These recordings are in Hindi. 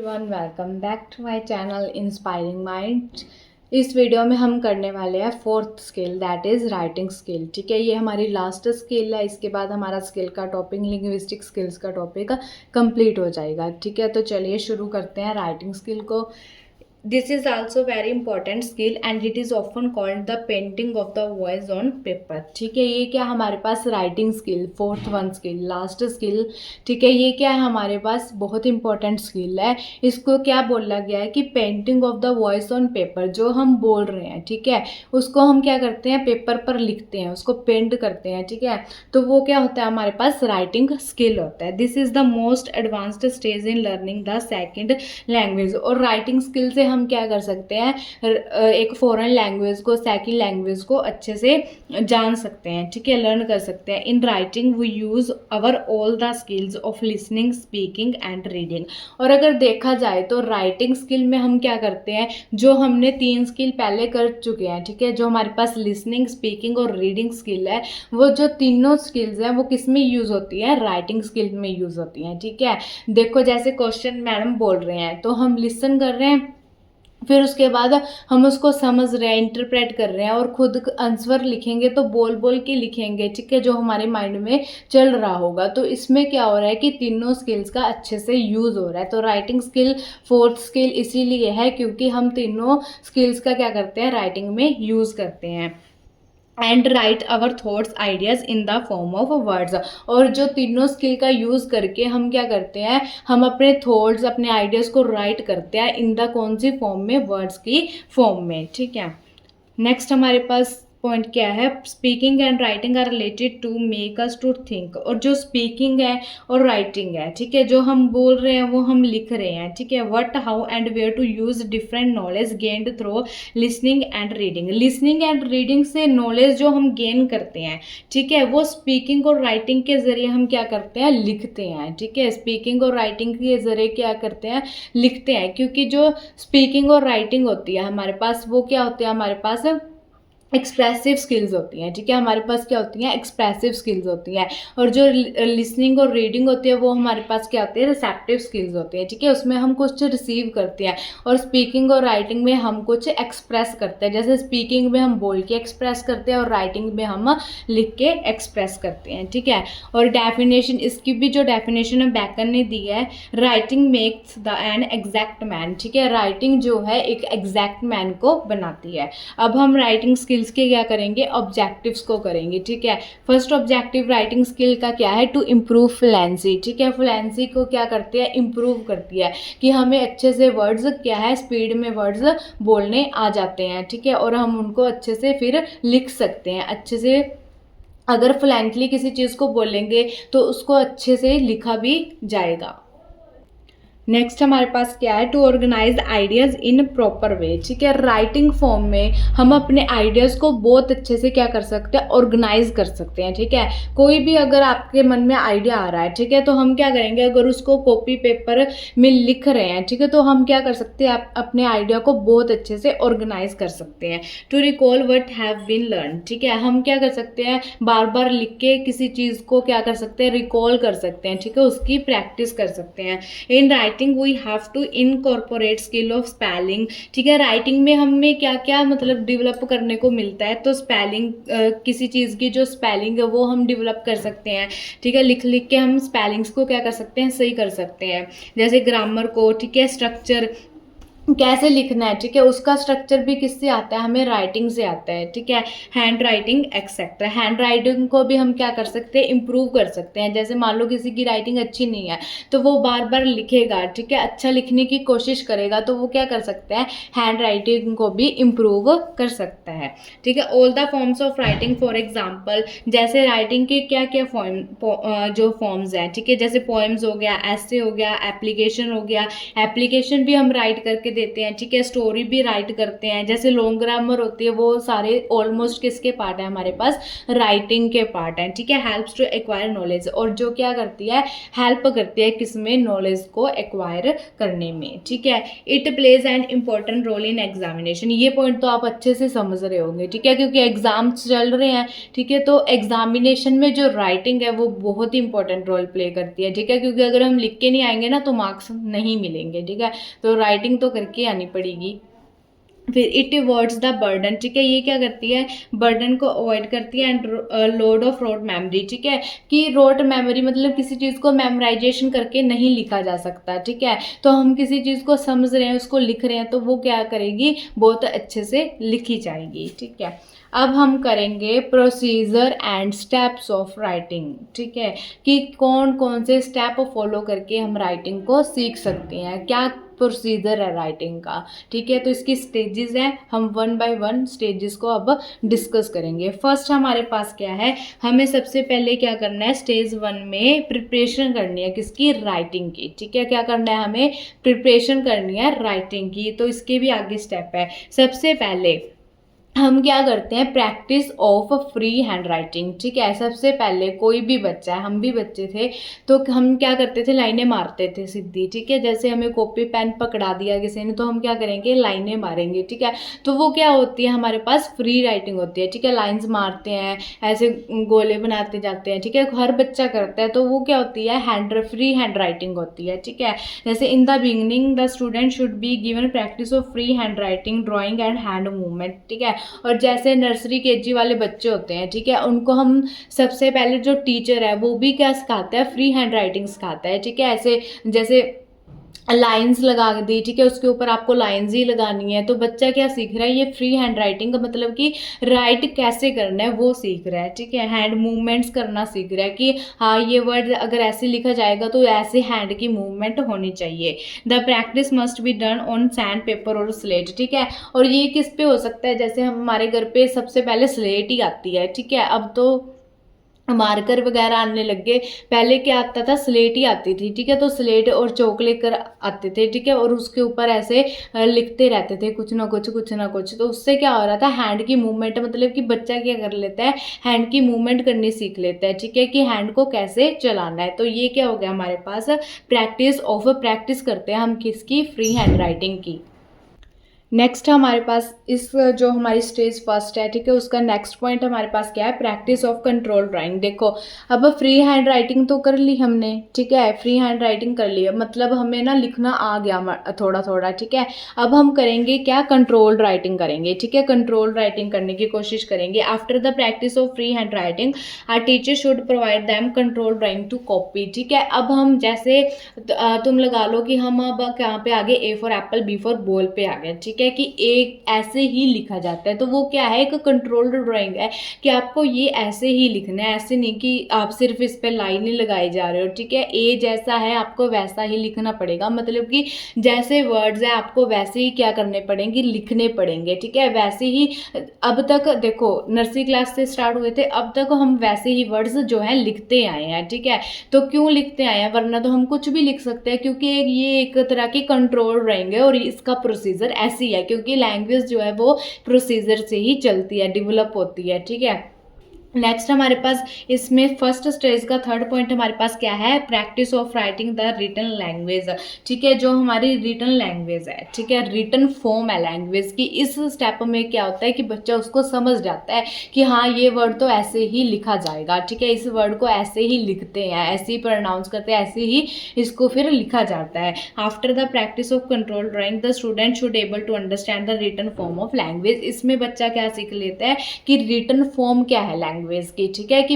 Everyone, welcome back to my channel inspiring mind. इस वीडियो में हम करने वाले हैं fourth skill, that is writing skill. ठीक है, ये हमारी लास्ट स्किल है। इसके बाद हमारा स्किल का टॉपिक, लिंग्विस्टिक स्किल्स का टॉपिक कंप्लीट हो जाएगा। ठीक है, तो चलिए शुरू करते हैं राइटिंग स्किल को। This is also very important skill and it is often called the painting of the voice on paper। ठीक है, ये क्या हमारे पास writing skill, fourth one skill, last skill. ठीक है, ये क्या है हमारे पास बहुत इंपॉर्टेंट स्किल है। इसको क्या बोला गया है कि painting of the voice on paper, जो हम बोल रहे हैं, ठीक है, उसको हम क्या करते हैं, पेपर पर लिखते हैं, उसको पेंट करते हैं। ठीक है, तो वो क्या होता है हमारे पास राइटिंग स्किल होता है। This is the most advanced stage in learning the second language. और राइटिंग स्किल से हम क्या कर सकते हैं, एक फॉरेन लैंग्वेज को, सेकंड लैंग्वेज को अच्छे से जान सकते हैं। ठीक है, लर्न कर सकते हैं। In writing we use our all the skills of listening, speaking and reading. और अगर देखा जाए तो राइटिंग स्किल में हम क्या करते हैं, जो हमने 3 स्किल पहले कर चुके हैं, ठीक है, जो हमारे पास लिसनिंग, स्पीकिंग और रीडिंग स्किल है, वो जो तीनों स्किल्स हैं वो किस में यूज होती है, राइटिंग स्किल में यूज होती हैं। ठीक है, देखो जैसे क्वेश्चन मैडम बोल रहे हैं तो हम लिसन कर रहे हैं, फिर उसके बाद हम उसको समझ रहे हैं, इंटरप्रेट कर रहे हैं, और खुद आंसर लिखेंगे तो बोल बोल के लिखेंगे। ठीक है, जो हमारे माइंड में चल रहा होगा। तो इसमें क्या हो रहा है कि तीनों स्किल्स का अच्छे से यूज़ हो रहा है। तो राइटिंग स्किल फोर्थ स्किल इसीलिए है क्योंकि हम तीनों स्किल्स का क्या करते हैं, राइटिंग में यूज़ करते हैं। And write our thoughts, ideas in the form of words. और जो तीनों स्किल का यूज़ करके हम क्या करते हैं, हम अपने थॉट्स, अपने आइडियाज़ को राइट करते हैं इन द कौन सी फॉर्म में, वर्ड्स की फॉर्म में। ठीक है, नेक्स्ट हमारे पास पॉइंट क्या है, speaking and writing are related to make us to think. और जो स्पीकिंग है और राइटिंग है, ठीक है, जो हम बोल रहे हैं वो हम लिख रहे हैं। ठीक है, what, how and where to use different knowledge gained through listening and reading. Listening and reading से नॉलेज जो हम गेन करते हैं, ठीक है, वो स्पीकिंग और राइटिंग के जरिए हम क्या करते हैं, लिखते हैं। ठीक है, स्पीकिंग और राइटिंग के जरिए क्या करते हैं, लिखते हैं। क्योंकि जो स्पीकिंग और राइटिंग होती है हमारे पास, वो क्या होती है हमारे पास, एक्सप्रेसिव स्किल्स होती हैं। ठीक है, हमारे पास क्या होती हैं, एक्सप्रेसिव स्किल्स होती हैं। और जो लिसनिंग और रीडिंग होती है वो हमारे पास क्या होती है, रिसेप्टिव स्किल्स होती है। ठीक है, उसमें हम कुछ रिसीव करते हैं, और स्पीकिंग और राइटिंग में हम कुछ एक्सप्रेस करते हैं। जैसे स्पीकिंग में हम बोल के एक्सप्रेस करते हैं और राइटिंग में हम लिख के एक्सप्रेस करते हैं। ठीक है, और डेफिनेशन, इसकी भी जो डेफिनेशन है बैकन ने दी है, writing makes the an exact man. ठीक है, राइटिंग जो है एक एग्जैक्ट मैन को बनाती है। अब हम राइटिंग स्किल्स के क्या करेंगे, ऑब्जेक्टिव्स को करेंगे। ठीक है, फर्स्ट ऑब्जेक्टिव राइटिंग स्किल का क्या है, टू इम्प्रूव फ्लुएंसी। ठीक है, फ्लुएंसी को क्या करती है, इम्प्रूव करती है, कि हमें अच्छे से वर्ड्स क्या है, स्पीड में वर्ड्स बोलने आ जाते हैं। ठीक है, और हम उनको अच्छे से फिर लिख सकते हैं। अच्छे से अगर फ्लुएंटली किसी चीज़ को बोलेंगे तो उसको अच्छे से लिखा भी जाएगा। नेक्स्ट हमारे पास क्या है, to organise ideas in proper way. ठीक है, राइटिंग फॉर्म में हम अपने आइडियाज़ को बहुत अच्छे से क्या कर सकते हैं, ऑर्गेनाइज कर सकते हैं। ठीक है, कोई भी अगर आपके मन में आइडिया आ रहा है, ठीक है, तो हम क्या करेंगे, अगर उसको कॉपी पेपर में लिख रहे हैं, ठीक है, तो हम क्या कर सकते हैं, अपने आइडिया को बहुत अच्छे से ऑर्गेनाइज कर सकते हैं। To recall what have been learn. ठीक है, हम क्या कर सकते हैं, बार बार लिख के किसी चीज़ को क्या कर सकते हैं, रिकॉल कर सकते हैं। ठीक है, उसकी प्रैक्टिस कर सकते हैं। In writing we have to incorporate skill of spelling. ठीक है, राइटिंग में हमें क्या क्या मतलब डेवलप करने को मिलता है, तो स्पेलिंग, किसी चीज़ की जो स्पेलिंग है वो हम डेवलप कर सकते हैं। ठीक है, लिख लिख के हम स्पेलिंग्स को क्या कर सकते हैं, सही कर सकते हैं। जैसे ग्रामर को, ठीक है, स्ट्रक्चर कैसे लिखना है, ठीक है, उसका स्ट्रक्चर भी किससे आता है, हमें राइटिंग से आता है। ठीक है, hand writing etcetera. Hand writing को भी हम क्या कर सकते हैं, इम्प्रूव कर सकते हैं। जैसे मान लो किसी की राइटिंग अच्छी नहीं है तो वो बार बार लिखेगा, ठीक है, अच्छा लिखने की कोशिश करेगा, तो वो क्या कर सकता है, हैंड राइटिंग को भी इम्प्रूव कर सकता है। ठीक है, all the forms of writing, for example, जैसे राइटिंग के क्या क्या जो फॉर्म्स हैं, ठीक है, जैसे पोएम्स हो गया, ऐसे हो गया, एप्लीकेशन हो गया। एप्लीकेशन भी हम राइट करके देते हैं, ठीक है, स्टोरी भी राइट करते हैं, जैसे लॉन्ग ग्रामर होती है, वो सारे ऑलमोस्ट किसके पार्ट है हमारे पास, राइटिंग के पार्ट हैं, ठीक है। हेल्प्स टू एक्वायर नॉलेज, और जो क्या करती है, हेल्प करती है किसमें, नॉलेज को एक्वायर करने में, ठीक है। It plays an important role in examination, ये पॉइंट तो आप अच्छे से समझ रहे होंगे, ठीक है, क्योंकि एग्जाम्स चल रहे हैं, ठीक है, तो एग्जामिनेशन में जो राइटिंग है वो बहुत ही इंपॉर्टेंट रोल प्ले करती है, ठीक है, क्योंकि अगर हम लिख के नहीं आएंगे ना तो मार्क्स नहीं मिलेंगे, ठीक है, तो राइटिंग तो करके आनी पड़ेगी। फिर इट अवॉइड्स द बर्डन, ठीक है, ये क्या करती है, बर्डन को अवॉइड करती है, and load of road memory, ठीक है, कि रोड मेमोरी मतलब किसी चीज़ को मेमोराइजेशन करके नहीं लिखा जा सकता, ठीक है, तो हम किसी चीज़ को समझ रहे हैं, उसको लिख रहे हैं, तो वो क्या करेगी, बहुत अच्छे से लिखी जाएगी, ठीक है। अब हम करेंगे procedure and steps of writing, ठीक है, कि कौन कौन से स्टेप फॉलो करके हम राइटिंग को सीख सकते हैं, क्या प्रोसीजर है राइटिंग का, ठीक है, तो इसकी स्टेजेस हैं, हम वन बाय वन स्टेजेस को अब डिस्कस करेंगे। फर्स्ट हमारे पास क्या है, हमें सबसे पहले क्या करना है, स्टेज 1 में प्रिपरेशन करनी है किसकी, राइटिंग की, ठीक है, क्या करना है, हमें प्रिपरेशन करनी है राइटिंग की, तो इसके भी आगे स्टेप है। सबसे पहले हम क्या करते हैं, practice of free hand writing, ठीक है, सबसे पहले कोई भी बच्चा है, हम भी बच्चे थे, तो हम क्या करते थे, लाइनें मारते थे सीधी, ठीक है, जैसे हमें कॉपी पेन पकड़ा दिया किसी ने तो हम क्या करेंगे, लाइनें मारेंगे, ठीक है, तो वो क्या होती है, हमारे पास फ्री राइटिंग होती है, ठीक है, लाइन्स मारते हैं, ऐसे गोले बनाते जाते हैं, ठीक है, हर बच्चा करता है, तो वो क्या होती है, फ्री हैंड राइटिंग होती है, ठीक है। जैसे इन the beginning the student should be given practice of free hand writing, drawing and hand movement, ठीक है, और जैसे नर्सरी केजी वाले बच्चे होते हैं, ठीक है, उनको हम सबसे पहले जो टीचर है वो भी क्या सिखाता है, फ्री हैंड राइटिंग सिखाता है, ठीक है, ऐसे जैसे लाइंस लगा दी, ठीक है, उसके ऊपर आपको लाइंस ही लगानी है, तो बच्चा क्या सीख रहा है, ये फ्री हैंड राइटिंग का मतलब कि राइट कैसे करना है वो सीख रहा है, ठीक है, हैंड मूवमेंट्स करना सीख रहा है कि हाँ ये वर्ड अगर ऐसे लिखा जाएगा तो ऐसे हैंड की मूवमेंट होनी चाहिए। The practice must be done on sand paper और स्लेट, ठीक है, और ये किस पे हो सकता है, जैसे हमारे घर पे सबसे पहले स्लेट ही आती है, ठीक है, अब तो मार्कर वगैरह आने लग गए, पहले क्या आता था, स्लेट ही आती थी, ठीक है, तो स्लेट और चौक लेकर आते थे, ठीक है, और उसके ऊपर ऐसे लिखते रहते थे कुछ ना कुछ, तो उससे क्या हो रहा था, हैंड की मूवमेंट, मतलब कि बच्चा क्या कर लेता है, हैंड की मूवमेंट करनी सीख लेता है, ठीक है, कि हैंड को कैसे चलाना है, तो ये क्या हो गया हमारे पास, प्रैक्टिस करते हैं हम किसकी, फ्री हैंड राइटिंग की। नेक्स्ट हमारे पास इस जो हमारी स्टेज फर्स्ट है, ठीक है, उसका नेक्स्ट पॉइंट हमारे पास क्या है, प्रैक्टिस ऑफ कंट्रोल ड्राइंग। देखो अब फ्री हैंड राइटिंग तो कर ली हमने, ठीक है, फ्री हैंड राइटिंग कर ली है, मतलब हमें ना लिखना आ गया थोड़ा थोड़ा, ठीक है, अब हम करेंगे क्या, कंट्रोल राइटिंग करेंगे, ठीक है, कंट्रोल राइटिंग करने की कोशिश करेंगे। After the practice of free hand writing our teacher should provide them control drawing to copy, ठीक है, अब हम जैसे तुम लगा लो कि हम अब कहाँ पे आगे, A for apple B for ball पे आ गए, ठीक है, कि एक ऐसे ही लिखा जाता है, तो वो क्या है, एक कंट्रोल्ड ड्राइंग है कि आपको ये ऐसे ही लिखना है, ऐसे नहीं कि आप सिर्फ इस पे लाइनें लगाई जा रहे हो, ठीक है, ए जैसा है आपको वैसा ही लिखना पड़ेगा, मतलब कि जैसे वर्ड्स हैं आपको वैसे ही क्या करने पड़ेंगे, लिखने पड़ेंगे, ठीक है, वैसे ही अब तक देखो नर्सरी क्लास से स्टार्ट हुए थे, अब तक हम वैसे ही वर्ड्स जो है लिखते आए हैं, ठीक है, तो क्यों लिखते आए हैं, वरना तो हम कुछ भी लिख सकते हैं, क्योंकि ये एक तरह की कंट्रोल ड्राइंग है और इसका प्रोसीजर ऐसी है, क्योंकि लैंग्वेज जो है वो प्रोसीजर से ही चलती है, डेवलप होती है, ठीक है। नेक्स्ट हमारे पास इसमें फर्स्ट स्टेज का थर्ड पॉइंट हमारे पास क्या है, practice of writing the written language, ठीक है, जो हमारी रिटन लैंग्वेज है, ठीक है, रिटन फॉर्म है लैंग्वेज की, इस स्टेप में क्या होता है कि बच्चा उसको समझ जाता है कि हाँ ये वर्ड तो ऐसे ही लिखा जाएगा, ठीक है, इस वर्ड को ऐसे ही लिखते हैं, ऐसे ही प्रोनाउंस करते हैं, ऐसे ही इसको फिर लिखा जाता है। After the practice of control drawing the student should able to understand the written form of language, इसमें बच्चा क्या सीख लेता है कि रिटन फॉर्म क्या है लैंग्वेज की, ठीक है, कि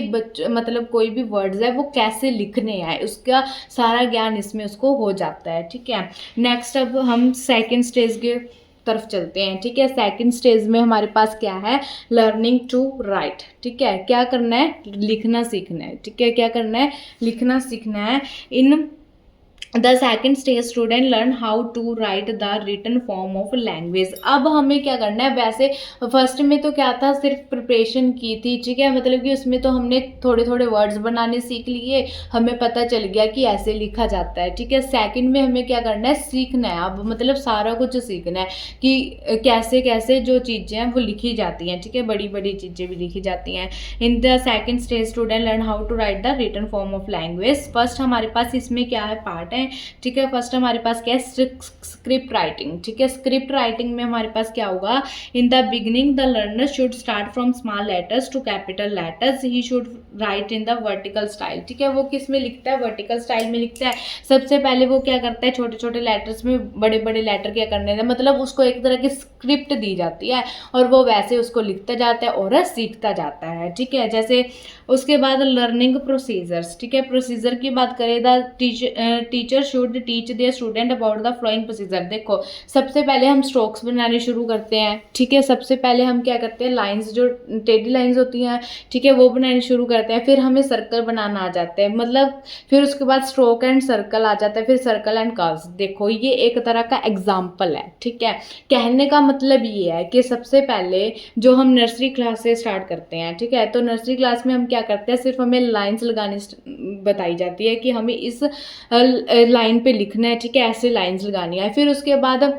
मतलब कोई भी वर्ड्स है वो कैसे लिखने हैं, उसका सारा ज्ञान इसमें उसको हो जाता है, ठीक है। नेक्स्ट अब हम सेकंड स्टेज के तरफ चलते हैं, ठीक है, सेकंड स्टेज में हमारे पास क्या है, लर्निंग टू राइट, ठीक है, क्या करना है, लिखना सीखना है, ठीक है, क्या करना है, लिखना सीखना है in the second stage student learn how to write the written form of language. अब हमें क्या करना है, वैसे फर्स्ट में तो क्या था, सिर्फ प्रिपरेशन की थी, ठीक है, मतलब कि उसमें तो हमने थोड़े थोड़े वर्ड्स बनाने सीख लिए, हमें पता चल गया कि ऐसे लिखा जाता है, ठीक है। सेकंड में हमें क्या करना है, सीखना है, अब मतलब सारा कुछ सीखना है कि कैसे कैसे जो चीज़ें हैं वो लिखी जाती हैं, ठीक है, बड़ी बड़ी चीज़ें भी लिखी जाती हैं। In the second stage student learn how to write the written form of language. First हमारे पास इसमें क्या है, पार्ट है, ठीक है। फर्स्ट हमारे पास क्या है, स्क्रिप्ट राइटिंग, ठीक है। स्क्रिप्ट राइटिंग में हमारे पास क्या होगा, in the beginning the learner should start from small letters to capital letters, he should write in the vertical style, ठीक है। वो किस में लिखता है, वर्टिकल स्टाइल में लिखता है। सबसे पहले वो क्या करता है, छोटे छोटे लेटर्स में बड़े बड़े लेटर क्या करने हैं, मतलब उसको एक तरह की स्क्रिप्ट दी जाती है और वो वैसे उसको लिखता जाता है और सीखता जाता है, ठीक है। जैसे उसके बाद लर्निंग प्रोसीजर्स, ठीक है। प्रोसीजर की बात करें, the teacher should teach their student about the flowing procedure. देखो सबसे पहले हम स्ट्रोक्स बनाने शुरू करते हैं, ठीक है। सबसे पहले हम क्या करते हैं, लाइंस जो टेढ़ी लाइंस होती हैं, ठीक है, वो बनानी शुरू करते हैं। फिर हमें सर्कल बनाना आ जाता है, मतलब फिर उसके बाद स्ट्रोक एंड सर्कल आ जाता है, फिर सर्कल एंड कर्व्स। देखो ये एक तरह का एग्जाम्पल है, ठीक है। कहने का मतलब ये है कि सबसे पहले जो हम नर्सरी क्लास से स्टार्ट करते हैं, ठीक है, तो नर्सरी क्लास में हम क्या करते हैं, सिर्फ हमें लाइंस लगानी बताई जाती है कि हमें इस लाइन पे लिखना है, ठीक है, ऐसे लाइंस लगानी है। फिर उसके बाद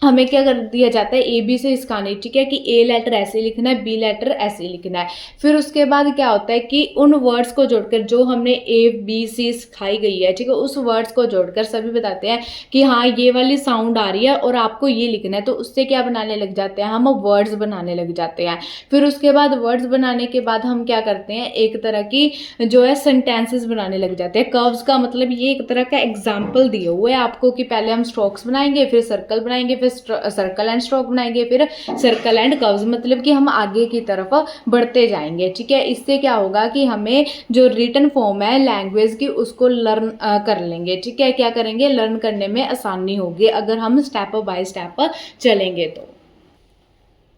हमें क्या कर दिया जाता है, ए बी से सिखानी, ठीक है, कि ए लेटर ऐसे लिखना है, बी लेटर ऐसे लिखना है। फिर उसके बाद क्या होता है कि उन वर्ड्स को जोड़कर जो हमने ए बी सी सिखाई गई है, ठीक है, उस वर्ड्स को जोड़कर सभी बताते हैं कि हाँ ये वाली साउंड आ रही है और आपको ये लिखना है, तो उससे क्या बनाने लग जाते हैं, हम वर्ड्स बनाने लग जाते हैं। फिर उसके बाद वर्ड्स बनाने के बाद हम क्या करते हैं, एक तरह की जो है सेंटेंसेस बनाने लग जाते हैं। कर्व्स का मतलब ये एक तरह का एग्जाम्पल दिए हुए है आपको कि पहले हम स्ट्रोक्स बनाएंगे, फिर सर्कल बनाएंगे, फिर सर्कल एंड स्ट्रोक बनाएंगे, फिर सर्कल एंड कर्व्स, मतलब कि हम आगे की तरफ बढ़ते जाएंगे, ठीक है। इससे क्या होगा कि हमें जो रिटन फॉर्म है लैंग्वेज की उसको लर्न कर लेंगे, ठीक है। क्या करेंगे, लर्न करने में आसानी होगी अगर हम स्टेप बाय स्टेप चलेंगे तो।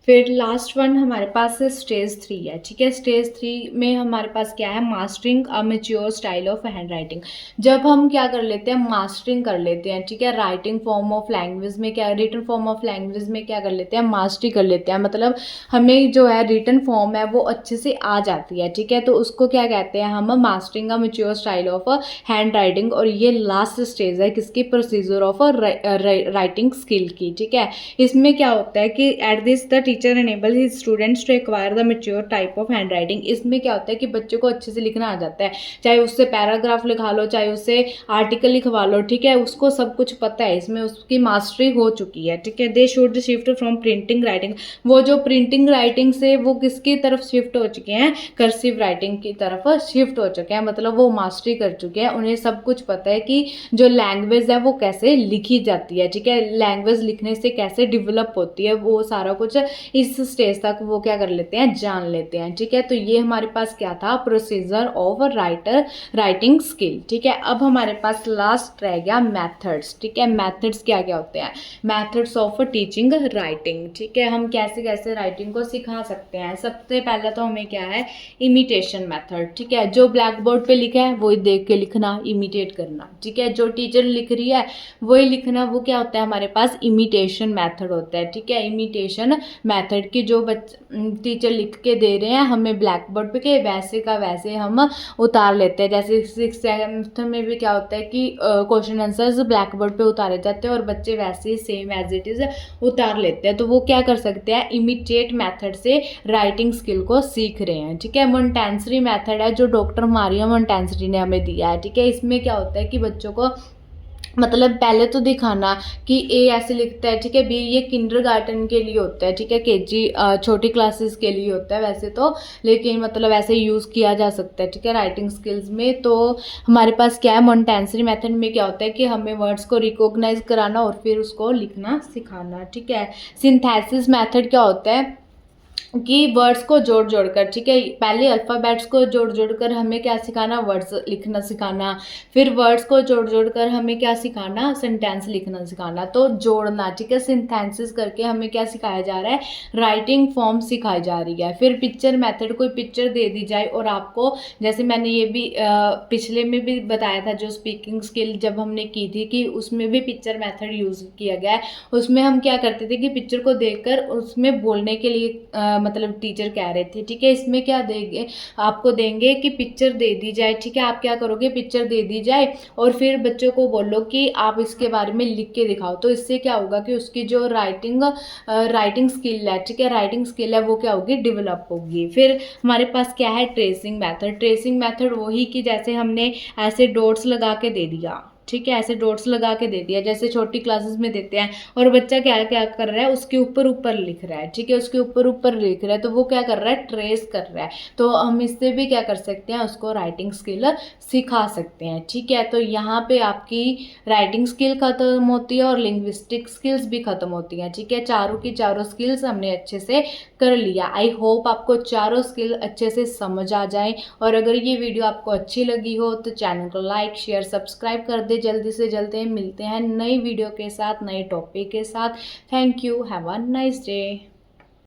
फिर लास्ट वन हमारे पास स्टेज 3 है, ठीक है। स्टेज 3 में हमारे पास क्या है, mastering a mature style of hand writing. जब हम क्या कर लेते हैं, मास्टरिंग कर लेते हैं, ठीक है, राइटिंग फॉर्म ऑफ लैंग्वेज में क्या, रिटन फॉर्म ऑफ लैंग्वेज में क्या कर लेते हैं, मास्टरी कर लेते हैं, मतलब हमें जो है रिटन फॉर्म है वो अच्छे से आ जाती है, ठीक है, तो उसको क्या कहते हैं हम, mastering a mature style of hand writing. और ये लास्ट स्टेज है किसकी, प्रोसीजर ऑफ राइटिंग स्किल की, ठीक है। इसमें क्या होता है कि at this the teacher enable his students to acquire the mature type of hand writing. इसमें क्या होता है कि बच्चों को अच्छे से लिखना आ जाता है, चाहे उससे पैराग्राफ लिखा लो, चाहे उससे आर्टिकल लिखवा लो, ठीक है, उसको सब कुछ पता है, इसमें उसकी मास्टरी हो चुकी है, ठीक है। They should shift from printing writing, वो जो प्रिंटिंग राइटिंग से वो किसकी तरफ शिफ्ट हो चुके हैं, कर्सिव राइटिंग की तरफ शिफ्ट हो चुके हैं, मतलब वो मास्टरी कर चुके हैं, उन्हें सब कुछ पता है कि जो लैंग्वेज है वो कैसे लिखी जाती है, ठीक है, लैंग्वेज लिखने से कैसे डेवलप होती है, वो सारा कुछ इस स्टेज तक वो क्या कर लेते हैं, जान लेते हैं, ठीक है। तो ये हमारे पास क्या था, प्रोसीजर ऑफ राइटिंग स्किल, ठीक है। अब हमारे पास लास्ट रह गया मेथड्स, ठीक है। मेथड्स क्या क्या होते हैं, मेथड्स ऑफ टीचिंग राइटिंग, ठीक है, हम कैसे कैसे राइटिंग को सिखा सकते हैं। सबसे पहले तो हमें क्या है, इमिटेशन मेथड, ठीक है, जो ब्लैक बोर्ड पे लिखा है वही देख के लिखना, इमिटेट करना, ठीक है, जो टीचर लिख रही है वही लिखना, वो क्या होता है हमारे पास, इमिटेशन मेथड होता है, ठीक है। इमिटेशन मेथड की जो टीचर लिख के दे रहे हैं हमें ब्लैक बोर्ड पे के वैसे का वैसे हम उतार लेते हैं। जैसे 6th में भी क्या होता है कि क्वेश्चन आंसर्स ब्लैक बोर्ड पे उतारे जाते हैं और बच्चे वैसे ही सेम एज इट इज़ उतार लेते हैं, तो वो क्या कर सकते हैं, इमिटेट मेथड से राइटिंग स्किल को सीख रहे हैं, ठीक है। मोंटेसरी मेथड है जो डॉक्टर मारिया मोंटेसरी ने हमें दिया है, ठीक है। इसमें क्या होता है कि बच्चों को मतलब पहले तो दिखाना कि ए ऐसे लिखता है, ठीक है, बी ये किंडरगार्टन के लिए होता है, ठीक है, केजी छोटी क्लासेस के लिए होता है वैसे तो, लेकिन मतलब ऐसे यूज़ किया जा सकता है, ठीक है, राइटिंग स्किल्स में। तो हमारे पास क्या है, मोंटेसरी मेथड में क्या होता है कि हमें वर्ड्स को रिकॉग्नाइज कराना और फिर उसको लिखना सिखाना, ठीक है। सिंथेसिस मेथड क्या होता है, कि वर्ड्स को जोड़ जोड़ कर, ठीक है, पहले अल्फ़ाबेट्स को जोड़ जोड़ कर हमें क्या सिखाना, वर्ड्स लिखना सिखाना, फिर वर्ड्स को जोड़ जोड़ कर हमें क्या सिखाना, सेंटेंस लिखना सिखाना। तो जोड़ना, ठीक है, सिंथेसिस करके हमें क्या सिखाया जा रहा है, राइटिंग फॉर्म सिखाई जा रही है। फिर पिक्चर मेथड, कोई पिक्चर दे दी जाए और आपको, जैसे मैंने ये भी पिछले में भी बताया था, जो स्पीकिंग स्किल जब हमने की थी, कि उसमें भी पिक्चर मेथड यूज़ किया गया है। उसमें हम क्या करते थे कि पिक्चर को देखकर उसमें बोलने के लिए मतलब टीचर कह रहे थे, ठीक है। इसमें क्या देंगे, आपको देंगे कि पिक्चर दे दी जाए, ठीक है, आप क्या करोगे, पिक्चर दे दी जाए और फिर बच्चों को बोलो कि आप इसके बारे में लिख के दिखाओ। तो इससे क्या होगा कि उसकी जो राइटिंग स्किल है, ठीक है, राइटिंग स्किल है, वो क्या होगी, डेवलप होगी। फिर हमारे पास क्या है, ट्रेसिंग मेथड। ट्रेसिंग मेथड वही कि जैसे हमने ऐसे डॉट्स लगा के दे दिया, ठीक है, ऐसे डॉट्स लगा के दे दिया, जैसे छोटी क्लासेस में देते हैं, और बच्चा क्या क्या कर रहा है, उसके ऊपर ऊपर लिख रहा है, ठीक है, उसके ऊपर ऊपर लिख रहा है, तो वो क्या कर रहा है, ट्रेस कर रहा है। तो हम इससे भी क्या कर सकते हैं, उसको राइटिंग स्किल सिखा सकते हैं, ठीक है। तो यहाँ पे आपकी राइटिंग स्किल खत्म होती है और लिंग्विस्टिक स्किल्स भी खत्म होती हैं, ठीक है। चारों की चारों स्किल्स हमने अच्छे से कर लिया। आई होप आपको चारों स्किल अच्छे से समझ आ जाए, और अगर ये वीडियो आपको अच्छी लगी हो तो चैनल को लाइक शेयर सब्सक्राइब कर दे। जल्दी से जल्दी मिलते हैं नई वीडियो के साथ, नए टॉपिक के साथ। Thank you, have a nice day.